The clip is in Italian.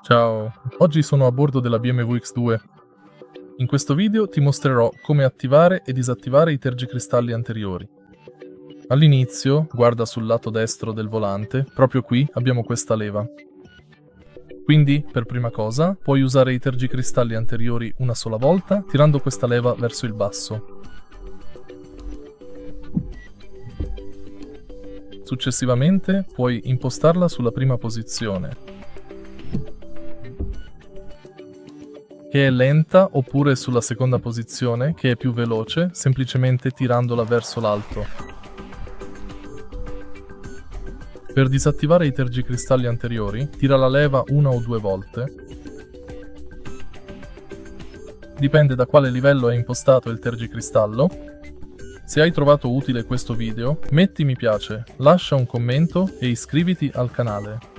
Ciao, oggi sono a bordo della BMW X2. In questo video ti mostrerò come attivare e disattivare i tergicristalli anteriori. All'inizio, guarda sul lato destro del volante, proprio qui abbiamo questa leva. Quindi, per prima cosa, puoi usare i tergicristalli anteriori una sola volta, tirando questa leva verso il basso. Successivamente, puoi impostarla sulla prima posizione, che è lenta, oppure sulla seconda posizione, che è più veloce, semplicemente tirandola verso l'alto. Per disattivare i tergicristalli anteriori, tira la leva una o due volte. Dipende da quale livello è impostato il tergicristallo. Se hai trovato utile questo video, metti mi piace, lascia un commento e iscriviti al canale.